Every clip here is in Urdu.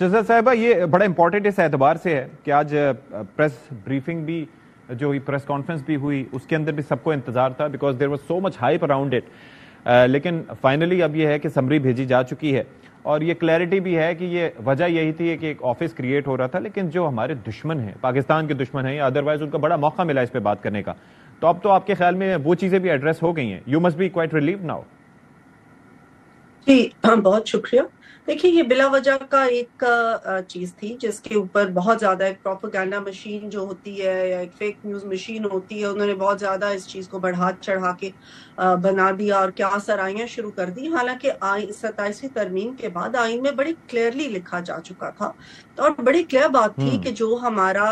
شہزاد صاحبہ یہ بڑا امپورٹنٹ اس اعتبار سے ہے کہ آج پریس بریفنگ بھی جو ہوئی، پریس کانفرنس بھی ہوئی، اس کے اندر بھی سب کو انتظار تھا because there was so much hype around it, لیکن فائنلی اب یہ ہے کہ سمری بھیجی جا چکی ہے اور یہ کلیئرٹی بھی ہے کہ یہ وجہ یہی تھی کہ ایک آفس کریٹ ہو رہا تھا، لیکن جو ہمارے دشمن ہیں، پاکستان کے دشمن ہیں، ادروائز ان کا بڑا موقع ملا اس پہ بات کرنے کا، تو اب تو آپ کے خیال میں وہ چیزیں بھی ایڈریس ہو گئی ہیں. You must be quite relieved now. جی بہت شکریہ. دیکھیے یہ بلا وجہ کا ایک چیز تھی جس کے اوپر بہت زیادہ ایک پروپیگنڈا مشین جو ہوتی ہے یا ایک فیک نیوز مشین ہوتی ہے، انہوں نے بہت زیادہ اس چیز کو بڑھا چڑھا کے بنا دیا اور کیا سرائیاں شروع کر دی. حالانکہ 27ویں ترمیم کے بعد آئین میں بڑی کلیئرلی لکھا جا چکا تھا اور بڑی کلیئر بات تھی کہ جو ہمارا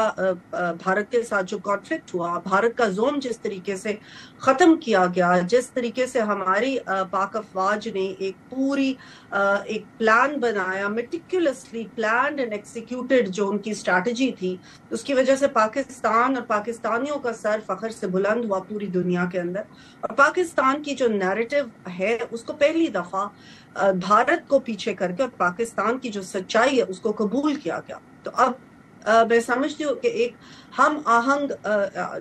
بھارت کے ساتھ جو کانفلکٹ ہوا، بھارت کا زوم جس طریقے سے ختم کیا گیا، جس طریقے سے ہماری پاک افواج نے ایک پوری ایک پلان بنایا، میٹیکولسلی پلانڈ اینڈ ایکسیکیوٹڈ جو ان کی اسٹریٹجی تھی، اس کی وجہ سے پاکستان اور پاکستانیوں کا سر فخر سے بلند ہوا پوری دنیا کے اندر. اور پاکستان کی جو نیریٹو ہے اس کو پہلی دفعہ بھارت کو پیچھے کر کے اور پاکستان کی جو سچائی ہے اس کو قبول کیا گیا. تو اب میں سمجھتی ہوں کہ ایک ہم آہنگ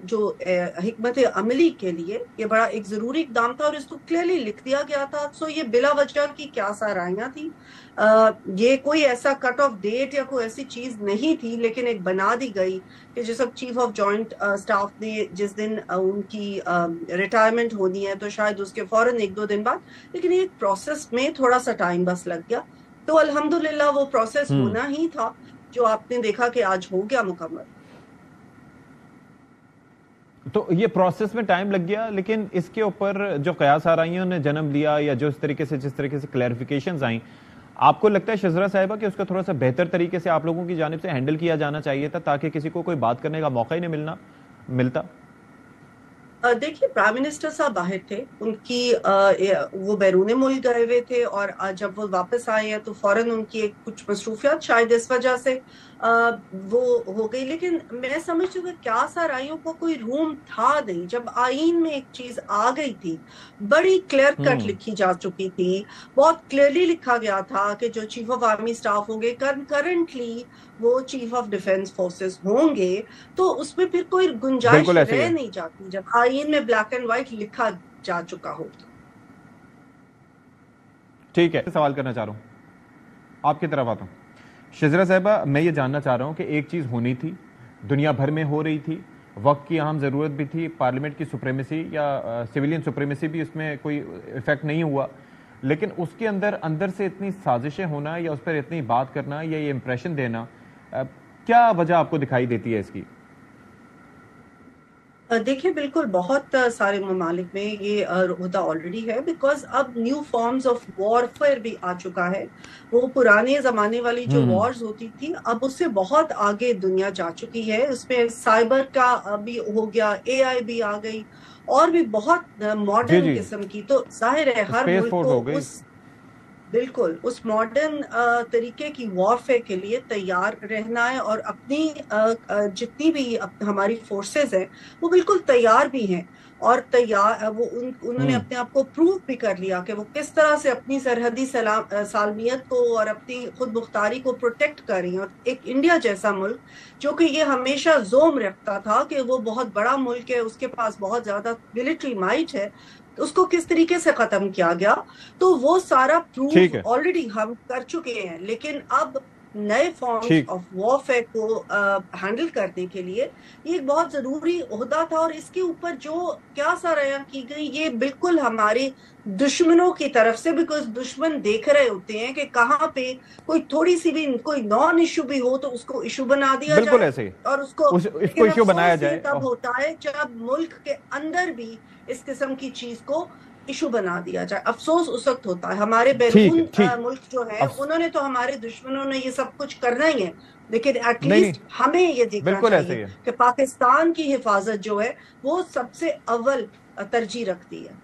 جو حکمت عملی کے لیے یہ بڑا ایک ضروری اقدام تھا اور اس کو کلیئرلی لکھ دیا گیا تھا. سو یہ بلا وجہ کی کیا سرائیاں تھی، یہ کوئی ایسا کٹ آف ڈیٹ یا کوئی ایسی چیز نہیں تھی، لیکن ایک بنا دی گئی کہ جس اب چیف آف جوائنٹ سٹاف نے جس دن ان کی ریٹائرمنٹ ہونی ہے تو شاید اس کے فوراً 1-2 دن بعد، لیکن ایک پروسیس میں تھوڑا سا ٹائم بس لگ گیا. تو الحمدللہ وہ پروسیس ہونا ہی تھا جو آپ نے دیکھا کہ آج ہو گیا مکمل. تو یہ پروسیس میں ٹائم لگ گیا، لیکن اس کے اوپر جو قیاس آرائیوں نے جنم لیا یا جو جس طریقے سے کلیریفیکیشنز آئیں، آپ کو لگتا ہے شذرا صاحبہ کہ اس کا تھوڑا سا بہتر طریقے سے آپ لوگوں کی جانب سے ہینڈل کیا جانا چاہیے تھا تاکہ کسی کو کوئی بات کرنے کا موقع ہی نہیں ملتا؟ دیکھیے پرائم منسٹر صاحب باہر تھے، ان کی وہ بیرون ملک گئے ہوئے تھے اور جب وہ واپس آئے ہیں تو فوراً ان کی کچھ مصروفیات شاید اس وجہ سے وہ ہو گئی. لیکن میں سمجھتی ہوں کہ کیا سرائیوں کو کوئی روم تھا نہیں. جب آئین میں ایک چیز آ گئی تھی بڑی کلیئر کٹ لکھی جا چکی تھی، بہت کلیئرلی لکھا گیا تھا کہ جو چیف آف آرمی سٹاف ہوں گے کرنٹلی وہ چیف آف ڈیفنس فورسز ہوں گے، تو اس میں پھر کوئی گنجائش رہ نہیں جاتی جب آئین میں بلیک اینڈ وائٹ لکھا جا چکا ہو. ٹھیک ہے، سوال کرنا چاہ رہا ہوں، آپ کی طرف آتا ہوں. شذرا صاحبہ میں یہ جاننا چاہ رہا ہوں کہ ایک چیز ہونی تھی، دنیا بھر میں ہو رہی تھی، وقت کی اہم ضرورت بھی تھی، پارلیمنٹ کی سپریمیسی یا سویلین سپریمیسی بھی اس میں کوئی ایفیکٹ نہیں ہوا، لیکن اس کے اندر سے اتنی سازشیں ہونا یا اس پر اتنی بات کرنا یا یہ امپریشن دینا، کیا وجہ آپ کو دکھائی دیتی ہے اس کی؟ دیکھیں بالکل بہت سارے ممالک میں یہ ہوتا آلریڈی ہے، بیکاز اب نیو فارمز آف وارفیئر بھی آ چکا ہے. وہ پرانے زمانے والی جو وارز ہوتی تھی اب اس سے بہت آگے دنیا جا چکی ہے. اس میں سائبر کا بھی ہو گیا، اے آئی بھی آ گئی اور بھی بہت ماڈرن قسم کی. تو ظاہر ہے ہر ملک کو بالکل اس ماڈرن طریقے کی وارفیئر کے لیے تیار رہنا ہے اور اپنی جتنی بھی ہماری فورسز ہیں وہ بالکل تیار بھی ہیں اور انہوں نے اپنے آپ کو پروو بھی کر لیا کہ وہ کس طرح سے اپنی سرحدی سالمیت کو اور اپنی خود مختاری کو پروٹیکٹ کر رہی ہیں. اور ایک انڈیا جیسا ملک جو کہ یہ ہمیشہ زوم رکھتا تھا کہ وہ بہت بڑا ملک ہے، اس کے پاس بہت زیادہ ملٹری مائٹ ہے، اس کو کس طریقے سے ختم کیا گیا. تو وہ سارا پروف آلریڈی ہم کر چکے ہیں، لیکن اب نئے فارمز آف وارفیئر کو ہینڈل کرنے کے لیے یہ ایک بہت ضروری عہدہ تھا. اور اس کے اوپر جو کیا سرائیاں کی گئی یہ بالکل ہمارے دشمنوں کی طرف سے، بیکاز دشمن دیکھ رہے ہوتے ہیں کہ کہاں پہ کوئی تھوڑی سی بھی کوئی نان ایشو بھی ہو تو اس کو ایشو بنا دیا جائے اور اس کو ایشو بنایا جائے. تب ہوتا ہے جب ملک کے اندر بھی اس قسم کی چیز کو ایشو بنا دیا جائے. افسوس اس وقت ہوتا ہے. ہمارے بیرون ملک جو ہے انہوں نے تو ہمارے دشمنوں نے یہ سب کچھ کرنا ہی ہے، لیکن ایٹ لیسٹ ہمیں یہ دیکھنا چاہیے کہ پاکستان کی حفاظت جو ہے وہ سب سے اول ترجیح رکھتی ہے.